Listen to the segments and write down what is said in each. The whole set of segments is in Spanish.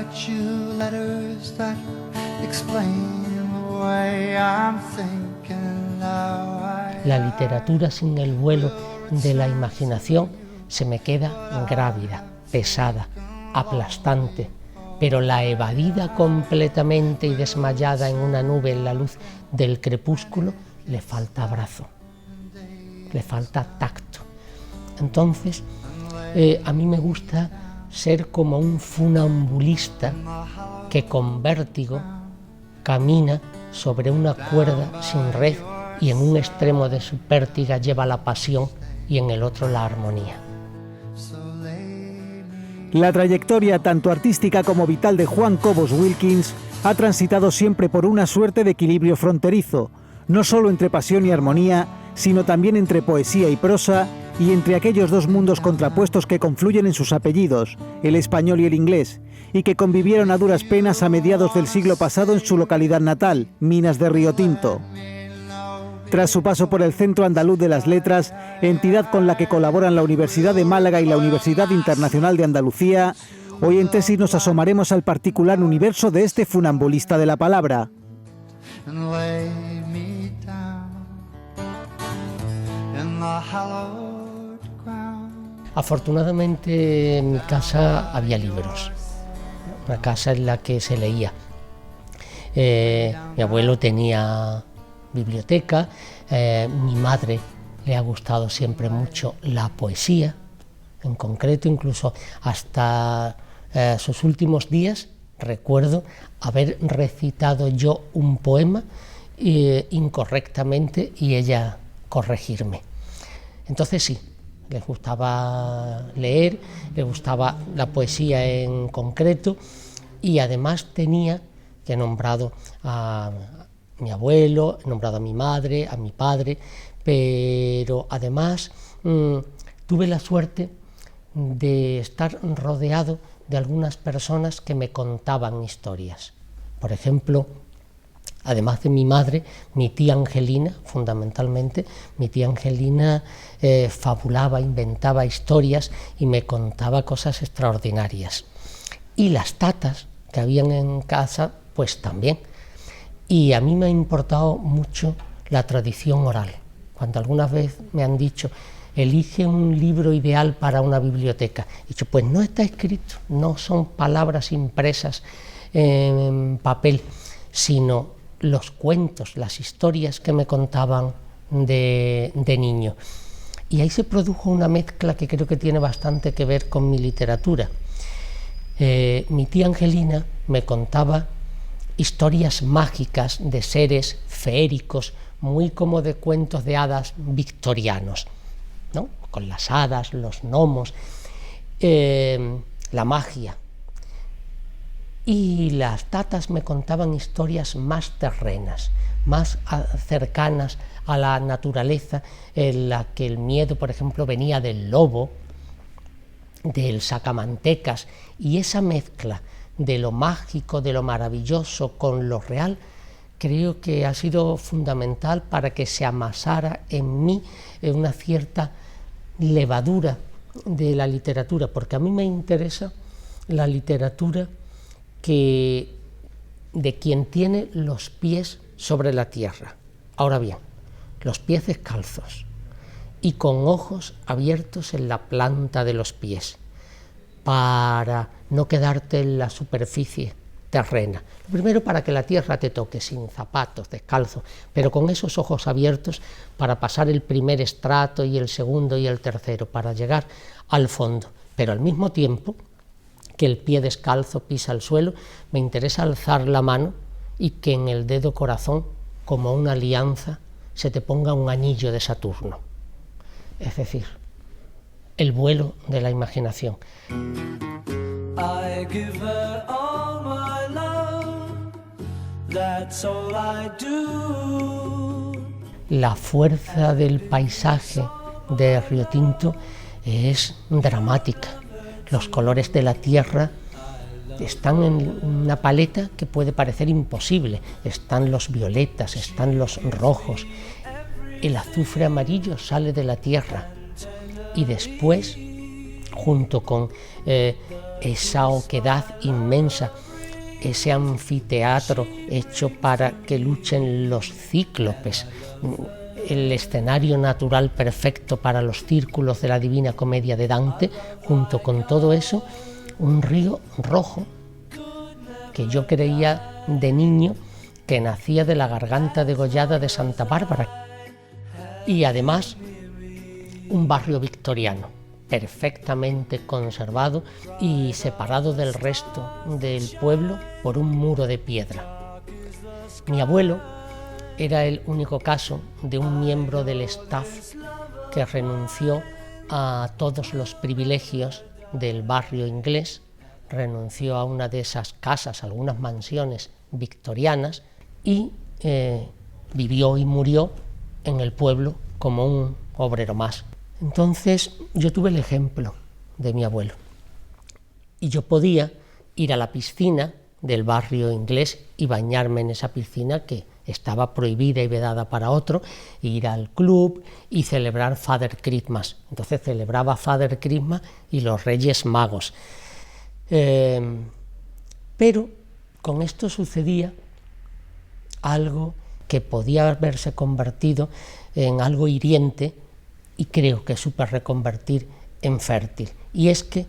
write you letters that explain the way I'm thinking now. La literatura sin el vuelo de la imaginación se me queda grávida, pesada, aplastante, pero la evadida completamente y desmayada en una nube en la luz del crepúsculo le falta abrazo, le falta tacto. Entonces, a mí me gusta ser como un funambulista que con vértigo camina sobre una cuerda sin red y en un extremo de su pértiga lleva la pasión y en el otro la armonía. La trayectoria tanto artística como vital de Juan Cobos Wilkins ha transitado siempre por una suerte de equilibrio fronterizo, no solo entre pasión y armonía, sino también entre poesía y prosa y entre aquellos dos mundos contrapuestos que confluyen en sus apellidos, el español y el inglés, y que convivieron a duras penas a mediados del siglo pasado en su localidad natal, Minas de Río Tinto. Tras su paso por el Centro Andaluz de las Letras, entidad con la que colaboran la Universidad de Málaga y la Universidad Internacional de Andalucía, hoy en Tesis nos asomaremos al particular universo de este funambulista de la palabra. Afortunadamente en mi casa había libros, una casa en la que se leía. Mi abuelo tenía biblioteca, mi madre le ha gustado siempre mucho la poesía, en concreto incluso hasta sus últimos días recuerdo haber recitado yo un poema incorrectamente y ella corregirme. Entonces sí, les gustaba leer, le gustaba la poesía en concreto y además tenía, que he nombrado a mi abuelo, he nombrado a mi madre, a mi padre, pero además tuve la suerte de estar rodeado de algunas personas que me contaban historias. Por ejemplo, además de mi madre, mi tía Angelina, fundamentalmente, mi tía Angelina fabulaba, inventaba historias y me contaba cosas extraordinarias. Y las tatas que habían en casa, pues también. Y a mí me ha importado mucho la tradición oral. Cuando alguna vez me han dicho, elige un libro ideal para una biblioteca, he dicho, pues no está escrito, no son palabras impresas en papel, sino los cuentos, las historias que me contaban de niño. Y ahí se produjo una mezcla que creo que tiene bastante que ver con mi literatura. Mi tía Angelina me contaba historias mágicas de seres feéricos, muy como de cuentos de hadas victorianos, ¿no? Con las hadas, los gnomos, la magia. Y las tatas me contaban historias más terrenas, más cercanas a la naturaleza, en la que el miedo, por ejemplo, venía del lobo, del sacamantecas, y esa mezcla de lo mágico, de lo maravilloso con lo real, creo que ha sido fundamental para que se amasara en mí una cierta levadura de la literatura, porque a mí me interesa la literatura de quien tiene los pies sobre la tierra. Ahora bien, los pies descalzos y con ojos abiertos en la planta de los pies, para no quedarte en la superficie terrena. Lo primero, para que la tierra te toque sin zapatos, descalzo, pero con esos ojos abiertos para pasar el primer estrato y el segundo y el tercero, para llegar al fondo. Pero al mismo tiempo que el pie descalzo pisa el suelo, me interesa alzar la mano y que en el dedo corazón, como una alianza, se te ponga un anillo de Saturno. Es decir, el vuelo de la imaginación. I give her all my love, that's all I do. La fuerza del paisaje de Río Tinto es dramática. Los colores de la tierra están en una paleta que puede parecer imposible. Están los violetas, están los rojos. El azufre amarillo sale de la tierra y después, junto con esa oquedad inmensa, ese anfiteatro hecho para que luchen los cíclopes, el escenario natural perfecto para los círculos de la Divina Comedia de Dante, junto con todo eso, un río rojo que yo creía de niño que nacía de la garganta degollada de Santa Bárbara. Y además un barrio victoriano, perfectamente conservado y separado del resto del pueblo por un muro de piedra. Mi abuelo era el único caso de un miembro del staff que renunció a todos los privilegios del barrio inglés, renunció a una de esas casas, algunas mansiones victorianas, y vivió y murió en el pueblo como un obrero más. Entonces yo tuve el ejemplo de mi abuelo y yo podía ir a la piscina del barrio inglés y bañarme en esa piscina que estaba prohibida y vedada para otro, ir al club y celebrar Father Christmas. Entonces celebraba Father Christmas y los Reyes Magos. Pero con esto sucedía algo que podía haberse convertido en algo hiriente y creo que supe reconvertir en fértil. Y es que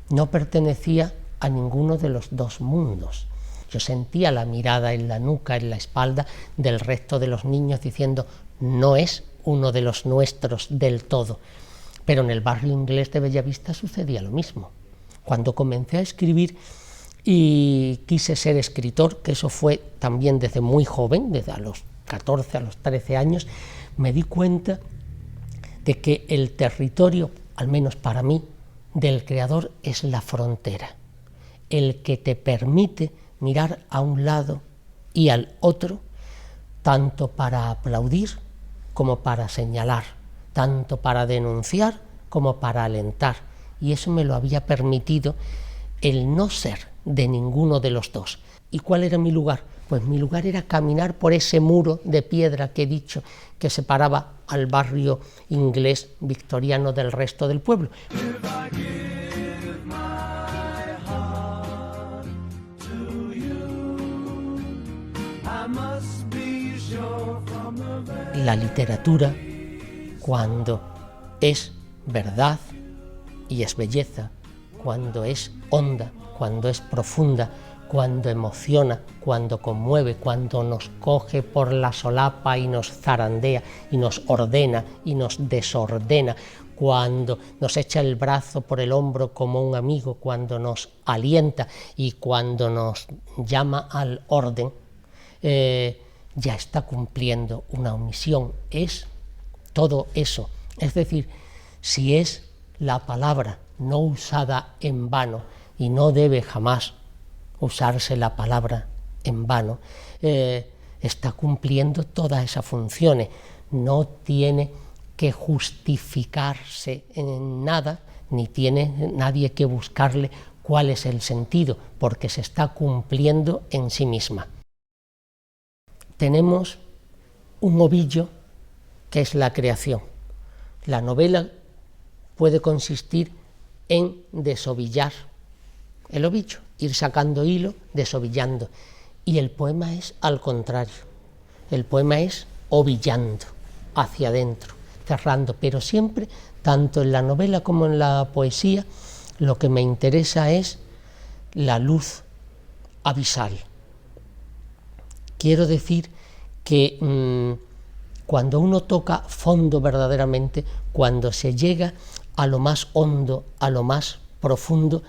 no pertenecía a ninguno de los dos mundos. Yo sentía la mirada en la nuca, en la espalda del resto de los niños diciendo no es uno de los nuestros del todo. Pero en el barrio inglés de Bellavista sucedía lo mismo. Cuando comencé a escribir y quise ser escritor, que eso fue también desde muy joven, desde a los 14, a los 13 años, me di cuenta de que el territorio, al menos para mí, del creador es la frontera, el que te permite mirar a un lado y al otro, tanto para aplaudir como para señalar, tanto para denunciar como para alentar, y eso me lo había permitido el no ser de ninguno de los dos. ¿Y cuál era mi lugar? Pues mi lugar era caminar por ese muro de piedra que he dicho que separaba al barrio inglés victoriano del resto del pueblo. La literatura, cuando es verdad y es belleza, cuando es honda, cuando es profunda, cuando emociona, cuando conmueve, cuando nos coge por la solapa y nos zarandea y nos ordena y nos desordena, cuando nos echa el brazo por el hombro como un amigo, cuando nos alienta y cuando nos llama al orden, ya está cumpliendo una misión. Es todo eso. Es decir, si es la palabra no usada en vano, y no debe jamás usarse la palabra en vano, está cumpliendo todas esas funciones. No tiene que justificarse en nada, ni tiene nadie que buscarle cuál es el sentido, porque se está cumpliendo en sí misma. Tenemos un ovillo que es la creación. La novela puede consistir en desovillar el ovillo, ir sacando hilo, desovillando. Y el poema es al contrario. El poema es ovillando hacia adentro, cerrando. Pero siempre, tanto en la novela como en la poesía, lo que me interesa es la luz abisal. Quiero decir que cuando uno toca fondo verdaderamente, cuando se llega a lo más hondo, a lo más profundo,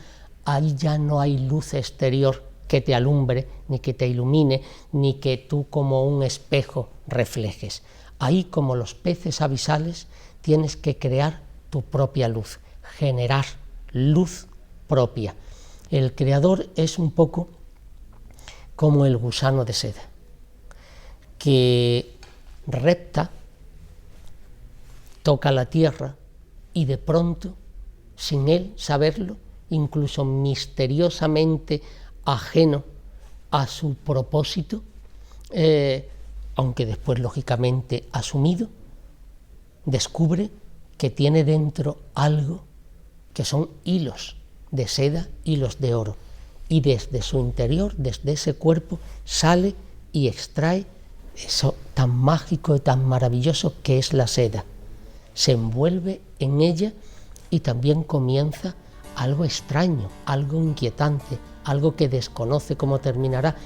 ahí ya no hay luz exterior que te alumbre, ni que te ilumine, ni que tú como un espejo reflejes. Ahí, como los peces abisales, tienes que crear tu propia luz, generar luz propia. El creador es un poco como el gusano de seda, que repta, toca la tierra y de pronto, sin él saberlo, incluso misteriosamente ajeno a su propósito, aunque después lógicamente asumido, descubre que tiene dentro algo que son hilos de seda, hilos de oro, y desde su interior, desde ese cuerpo, sale y extrae eso tan mágico y tan maravilloso que es la seda. Se envuelve en ella y también comienza algo extraño, algo inquietante, algo que desconoce cómo terminará,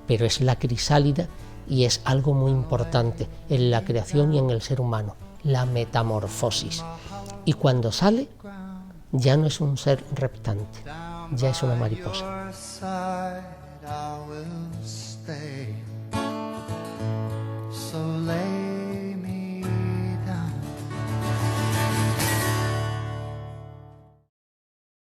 pero es la crisálida y es algo muy importante en la creación y en el ser humano, la metamorfosis. Y cuando sale, ya no es un ser reptante, ya es una mariposa.